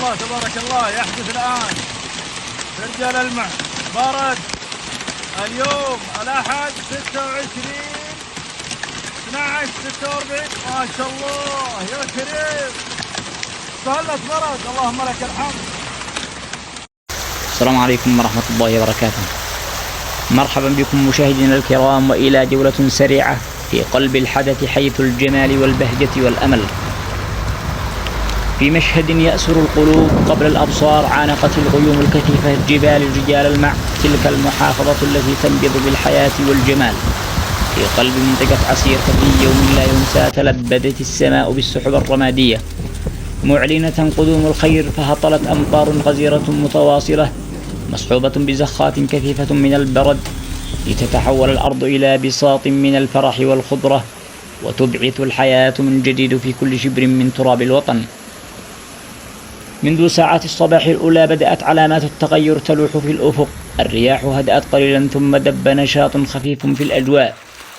الله تبارك الله يحدث الآن رجال المع برد اليوم الأحد 26/12/46 ما شاء الله يا كريم سهلت برد اللهم لك الحمد. السلام عليكم ورحمة الله وبركاته. مرحبا بكم مشاهدينا الكرام وإلى جولة سريعة في قلب الحدث حيث الجمال والبهجة والأمل. في مشهد يأسر القلوب قبل الأبصار عانقت الغيوم الكثيفة الجبال رجال المع، تلك المحافظة التي تنبض بالحياة والجمال. في قلب منطقة عسير في يوم لا ينسى تلبدت السماء بالسحب الرمادية معلنة قدوم الخير، فهطلت أمطار غزيرة متواصلة مصحوبة بزخات كثيفة من البرد لتتحول الأرض إلى بساط من الفرح والخضرة، وتبعث الحياة من جديد في كل شبر من تراب الوطن. منذ ساعات الصباح الأولى بدأت علامات التغير تلوح في الأفق، الرياح هدأت قليلا ثم دب نشاط خفيف في الأجواء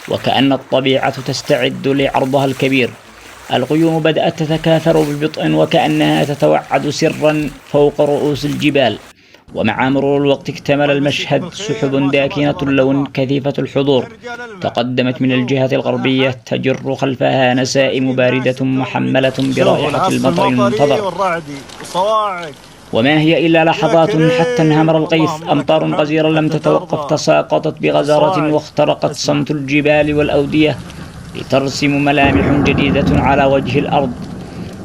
وكأن الطبيعة تستعد لعرضها الكبير. الغيوم بدأت تتكاثر ببطء وكأنها تتوعد سرا فوق رؤوس الجبال، ومع مرور الوقت اكتمل المشهد. سحب داكنة اللون كثيفة الحضور تقدمت من الجهة الغربية تجر خلفها نسائم باردة محملة برائحة المطر المنتظر، وما هي إلا لحظات حتى انهمر الغيث. أمطار غزيرة لم تتوقف تساقطت بغزارة واخترقت صمت الجبال والأودية لترسم ملامح جديدة على وجه الأرض.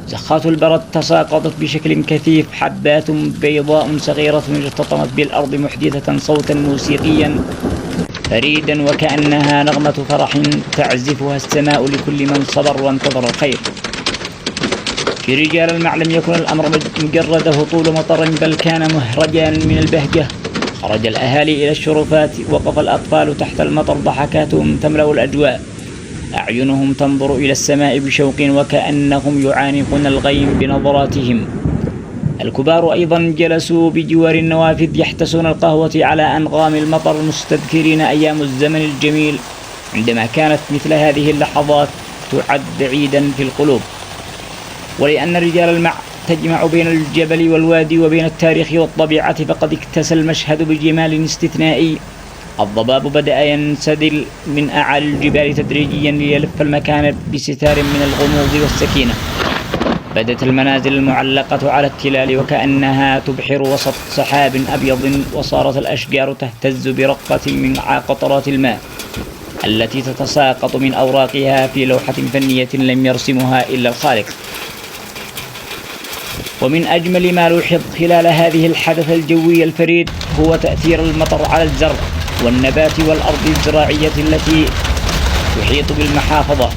زخات البرد تساقطت بشكل كثيف، حبات بيضاء صغيرة ارتطمت بالأرض محدثة صوتا موسيقيا فريدا وكأنها نغمة فرح تعزفها السماء لكل من صبر وانتظر الخير. في رجال المع لم يكن الأمر مجرد هطول مطر، بل كان مهرجان من البهجة. خرج الأهالي إلى الشرفات، وقف الأطفال تحت المطر، ضحكاتهم تملأ الأجواء، أعينهم تنظر إلى السماء بشوق وكأنهم يعانقون الغيم بنظراتهم. الكبار أيضا جلسوا بجوار النوافذ يحتسون القهوة على أنغام المطر مستذكرين أيام الزمن الجميل عندما كانت مثل هذه اللحظات تعد عيدا في القلوب. ولأن رجال المع تجمع بين الجبل والوادي وبين التاريخ والطبيعة، فقد اكتسى المشهد بجمال استثنائي. الضباب بدأ ينسدل من أعالي الجبال تدريجيا ليلف المكان بستار من الغموض والسكينة. بدت المنازل المعلقة على التلال وكأنها تبحر وسط سحاب أبيض، وصارت الأشجار تهتز برقة من قطرات الماء التي تتساقط من أوراقها في لوحة فنية لم يرسمها إلا الخالق. ومن أجمل ما لوحظ خلال هذه الحدث الجوي الفريد هو تأثير المطر على الزرع والنبات والأرض الزراعية التي تحيط بالمحافظة.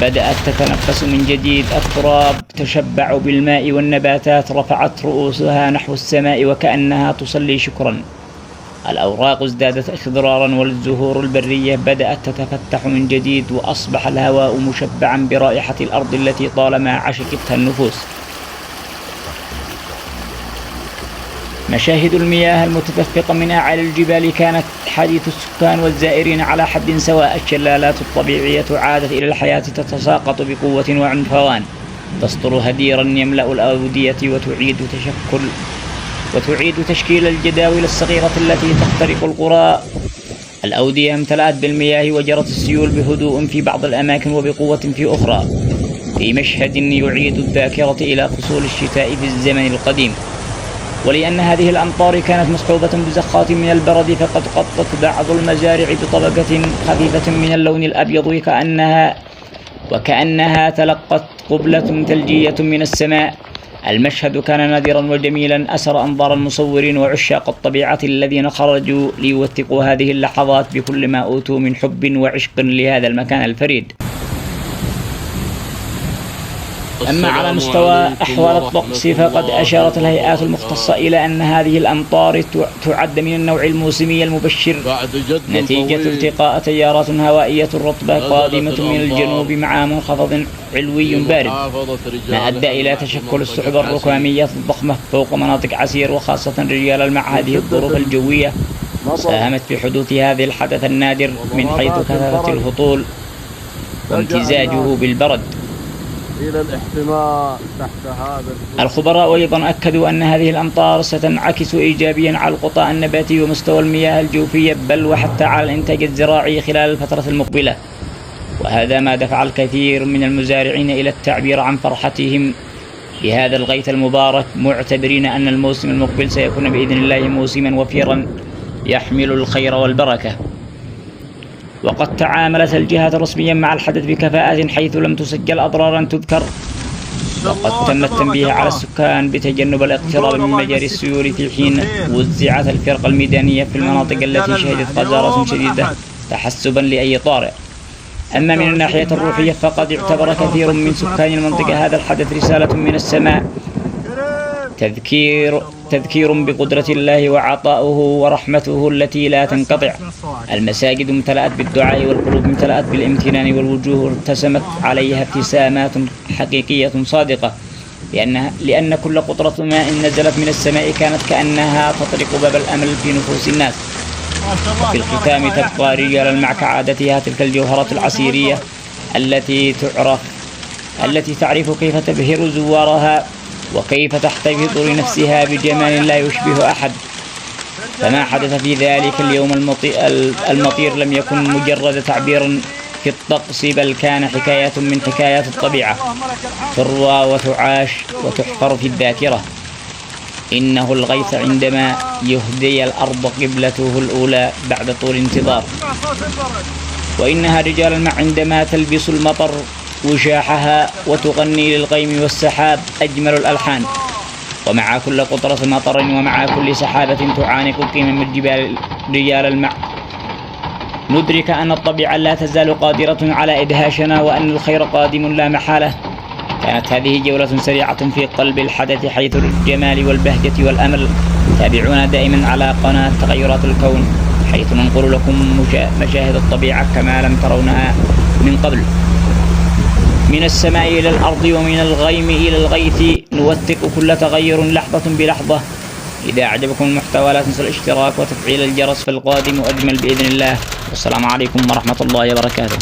بدأت تتنفس من جديد، التراب تشبع بالماء والنباتات رفعت رؤوسها نحو السماء وكأنها تصلي شكرا. الأوراق ازدادت اخضرارا والزهور البرية بدأت تتفتح من جديد، وأصبح الهواء مشبعا برائحة الأرض التي طالما عشقتها النفوس. مشاهد المياه المتدفقة من أعالي الجبال كانت حديث السكان والزائرين على حد سواء. الشلالات الطبيعية عادت إلى الحياة تتساقط بقوة وعنفوان، تسطر هديرا يملأ الأودية وتعيد تشكيل الجداول الصغيرة التي تخترق القرى. الأودية امتلأت بالمياه وجرت السيول بهدوء في بعض الأماكن وبقوة في أخرى، في مشهد يعيد الذاكرة إلى فصول الشتاء في الزمن القديم. ولأن هذه الأمطار كانت مصحوبة بزخات من البرد، فقد غطت بعض المزارع بطبقة خفيفة من اللون الأبيض وكأنها تلقت قبلة ثلجية من السماء. المشهد كان نادرا وجميلا، أسر أنظار المصورين وعشاق الطبيعة الذين خرجوا ليوثقوا هذه اللحظات بكل ما أوتوا من حب وعشق لهذا المكان الفريد. أما على مستوى أحوال الطقس فقد أشارت الهيئات المختصة إلى أن هذه الأمطار تعد من النوع الموسمي المبشر نتيجة التقاء تيارات هوائية رطبة قادمة من الجنوب مع منخفض علوي بارد، ما أدى إلى تشكل السحب الركامية الضخمة فوق مناطق عسير وخاصة رجال المع. هذه الظروف الجوية ساهمت في حدوث هذا الحدث النادر من حيث كثافة الهطول وامتزاجه بالبرد. إلى الاحتماء تحت هذا الخبراء أيضا أكدوا أن هذه الأمطار ستنعكس إيجابيا على الغطاء النباتي ومستوى المياه الجوفية، بل وحتى على الإنتاج الزراعي خلال الفترة المقبلة. وهذا ما دفع الكثير من المزارعين إلى التعبير عن فرحتهم بهذا الغيث المبارك، معتبرين أن الموسم المقبل سيكون بإذن الله موسما وفيرا يحمل الخير والبركة. وقد تعاملت الجهات الرسمية مع الحدث بكفاءة، حيث لم تسجل أضرارا تذكر. وقد تم التنبيه على السكان بتجنب الاقتراب من مجاري السيول في حين وزعت الفرق الميدانية في المناطق التي شهدت غزارة شديدة تحسبا لأي طارئ. أما من الناحية الروحية فقد اعتبر كثير من سكان المنطقة هذا الحدث رسالة من السماء، تذكير بقدرة الله وعطاؤه ورحمته التي لا تنقطع. المساجد امتلأت بالدعاء والقلوب امتلأت بالامتنان والوجوه ارتسمت عليها ابتسامات حقيقية صادقة، لأن كل قطرة ماء نزلت من السماء كانت كأنها تطرق باب الأمل في نفوس الناس. وفي الختام تبقى رجال المع كعادتها تلك الجوهرة العسيرية التي تعرف كيف تبهر زوارها وكيف تحتفظ لنفسها بجمال لا يشبه أحد. فما حدث في ذلك اليوم المطير لم يكن مجرد تعبير في الطقس، بل كان حكاية من حكايات الطبيعة تروى وتعاش وتحفر في الذاكرة. إنه الغيث عندما يهدي الأرض قبلته الأولى بعد طول انتظار، وإنها رجال الماء عندما تلبس المطر وشاحها وتغني للغيم والسحاب أجمل الألحان. ومع كل قطرة مطر ومع كل سحابة تعانق قمم الجبال رجال الماء ندرك أن الطبيعة لا تزال قادرة على إدهاشنا وأن الخير قادم لا محالة. كانت هذه جولة سريعة في قلب الحدث حيث الجمال والبهجة والأمل. تابعونا دائما على قناة تغيرات الكون، حيث ننقل لكم مشاهد الطبيعة كما لم ترونها من قبل. من السماء إلى الأرض ومن الغيم إلى الغيث نوثق كل تغير لحظة بلحظة. إذا أعجبكم المحتوى لا تنسوا الاشتراك وتفعيل الجرس، في القادم أجمل بإذن الله. والسلام عليكم ورحمة الله وبركاته.